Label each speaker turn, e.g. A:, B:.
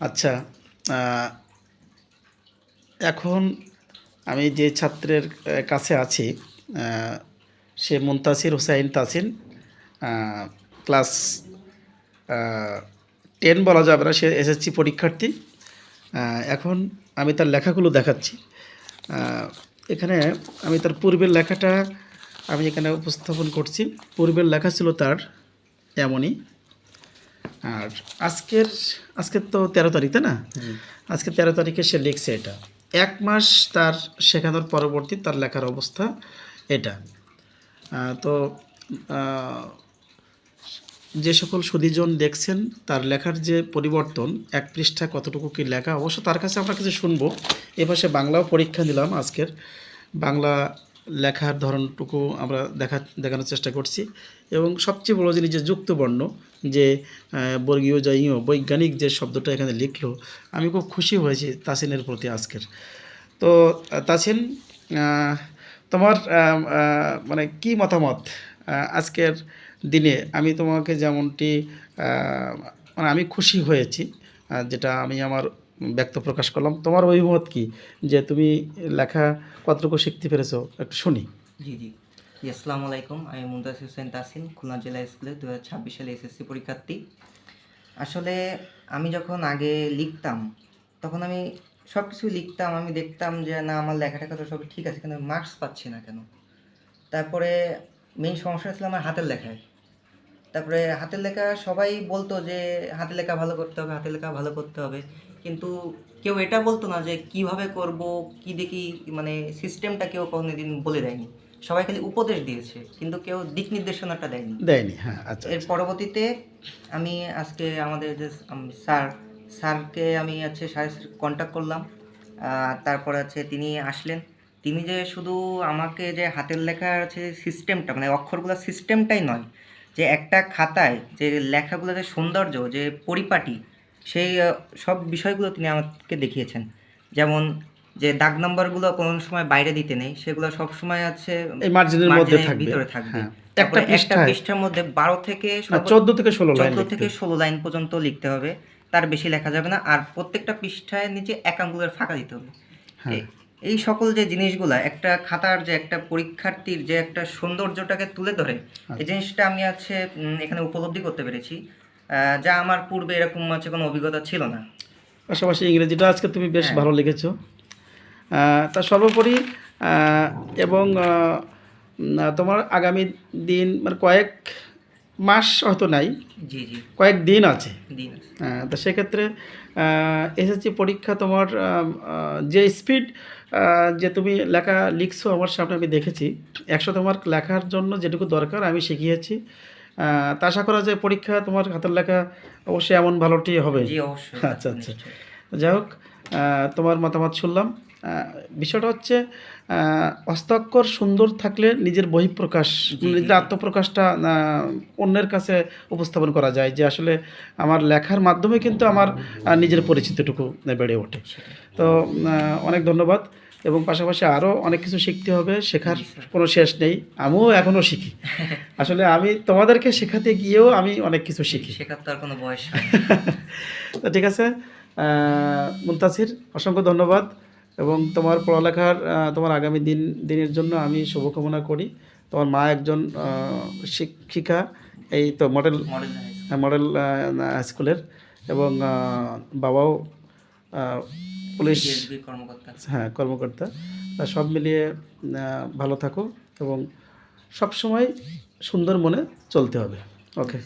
A: আচ্ছা, এখন আমি যে ছাত্রের কাছে আছি, সে মুনতাসির হোসাইন তাসিন, ক্লাস 10 বলা যাবে না, সে এসএসসি পরীক্ষার্থী। এখন আমি তার লেখাগুলো দেখাচ্ছি। এখানে আমি তার পূর্বের লেখাটা আমি এখানে উপস্থাপন করছি। পূর্বের লেখা ছিল তার এমনই। আর আজকের তো 13 তারিখ, তাই না? আজকে 13 তারিখে সে লিখছে এটা। 1 মাস তার শেখানোর পরবর্তী তার লেখার অবস্থা এটা। তো যে সকল সুধীজন দেখছেন তার লেখার যে পরিবর্তন, 1 পৃষ্ঠা কতটুকু কী লেখা, অবশ্য তার কাছে আমরা কিছু শুনবো। এ পাশে বাংলাও পরীক্ষা নিলাম আজকের। বাংলা লেখার ধরনটুকু আমরা দেখানোর চেষ্টা করছি। এবং সবচেয়ে বড় জিনিস যে যুক্তবর্ণ, যে বর্গীয় জয়ীয় বৈজ্ঞানিক যে শব্দটা এখানে লিখলো, আমি খুব খুশি হয়েছি তাসিনের প্রতি আজকের। তো তাসিন, তোমার মানে কি মতামত আজকের দিনে? আমি তোমাকে যেমনটি মানে আমি খুশি হয়েছি, যেটা আমি আমার ব্যক্ত প্রকাশ করলাম। তোমার অভিমত কি, যে তুমি লেখা কতটুকু শিখতে পেরেছো, একটু শুনি।
B: জি জি জি আসসালামু আলাইকুম। আমি মুনতাসির হোসেন তাসিন, খুলনা জেলা স্কুলে 2026 সালে এসএসসি পরীক্ষার্থী। আসলে আমি যখন আগে লিখতাম তখন আমি সব কিছুই লিখতাম, আমি দেখতাম যে না আমার লেখাটা তো সব ঠিক আছে, কিন্তু মার্কস পাচ্ছি না কেন। তারপরে মেইন সমস্যা ছিল আমার হাতের লেখায়। তারপরে হাতের লেখা সবাই বলতো যে হাতের লেখা ভালো করতে হবে, হাতের লেখা ভালো করতে হবে, কিন্তু কেউ এটা বলতো না যে কিভাবে করব, কি দেখি, মানে সিস্টেমটা কেউ কোনোদিন বলে দেয়নি। সবাই খালি উপদেশ দিয়েছে, কিন্তু কেউ দিক নির্দেশনাটা দেয়নি।
A: হ্যাঁ, আচ্ছা
B: এর
A: আচ্ছা।
B: পরবর্তীতে আমি আজকে আমাদের যে স্যারকে আমি স্যারের সাথে কন্ট্যাক্ট করলাম। তারপরে তিনি আসলেন। তিনি যে শুধু আমাকে যে হাতের লেখার সিস্টেমটা, মানে অক্ষরগুলোর সিস্টেমটাই নয়, যে একটা খাতায় যে লেখাগুলো যে সৌন্দর্য, যে পরিপাটি, সেই সব বিষয়গুলো তিনি আমাকে দেখিয়েছেন। যেমন যে দাগ নাম্বারগুলো কোনো সময় বাইরে দিতে নেই, সেগুলো সবসময়
A: এই মার্জিনের মধ্যে থাকবে।
B: ভিতরে থাকবে।
A: হ্যাঁ, একটা
B: তারপরে একটা
A: পৃষ্ঠায়
B: পৃষ্ঠার মধ্যে 12 থেকে
A: না 14 থেকে 16 লাইন
B: 14
A: লিখতে
B: থেকে
A: হবে।
B: 16 লাইন পর্যন্ত লিখতে হবে, তার বেশি লেখা যাবে না। আর প্রত্যেকটা পৃষ্ঠায় নিচে 1 আঙ্গুলের ফাঁকা দিতে হবে।
A: হ্যাঁ,
B: এই সকল যে জিনিসগুলা একটা খাতার, যে একটা পরীক্ষার্থীর যে একটা সৌন্দর্যটাকে তুলে ধরে, এই জিনিসটা আমি এখানে উপলব্ধি করতে পেরেছি, যা আমার পূর্বে এরকম কোনো অভিজ্ঞতা ছিল না।
A: পাশাপাশি ইংরেজিটা আজকে তুমি বেশ
B: হ্যাঁ
A: ভালো লিখেছো। তা সর্বোপরি এবং তোমার আগামী দিন মানে কয়েক মাস হয়তো নাই,
B: জি জি
A: কয়েক দিন আছে।
B: দিন আছে।
A: তো সেক্ষেত্রে এসএসসি পরীক্ষা তোমার যে স্পিড, যে তুমি লেখা লিখছো আমার সামনে আমি দেখেছি, 100 তোমার লেখার জন্য যেটুকু দরকার আমি শিখিয়েছি। তা আশা করা যায় পরীক্ষা তোমার হাতের লেখা অবশ্যই এমন ভালোটি হবে।
B: জি অবশ্যই।
A: আচ্ছা আচ্ছা।
B: নিশ্চয়ই।
A: যাই হোক, তোমার মতামত শুনলাম। বিষয়টা হচ্ছে হস্তাক্ষর সুন্দর থাকলে নিজের বহিঃপ্রকাশ,
B: জি জি
A: নিজের
B: জি
A: আত্মপ্রকাশটা অন্যের কাছে উপস্থাপন করা যায়, যে আসলে আমার লেখার মাধ্যমে কিন্তু আমার নিজের পরিচিতিটুকু বেড়ে ওঠে।
B: সেটাই।
A: তো অনেক ধন্যবাদ। এবং পাশাপাশি আরও অনেক কিছু শিখতে হবে, শেখার
B: জি স্যার।
A: কোনো শেষ নেই। আমিও এখনও শিখি। আসলে আমি তোমাদেরকে শেখাতে গিয়েও আমি অনেক কিছু শিখি।
B: শেখার তো আর কোনো বয়স নেই।
A: তো ঠিক আছে, মুনতাসির, অসংখ্য ধন্যবাদ। এবং তোমার পড়ালেখার তোমার আগামী দিনের জন্য আমি শুভকামনা করি। তোমার মা একজন শিক্ষিকা, এই তো মডেল
B: মডেল
A: মডেল স্কুলের, এবং বাবাও পুলিশ,
B: ডিএসবি কর্মকর্তা।
A: হ্যাঁ, কর্মকর্তা। তা সব মিলিয়ে ভালো থাকো এবং সবসময় সুন্দর মনে চলতে হবে। ওকে।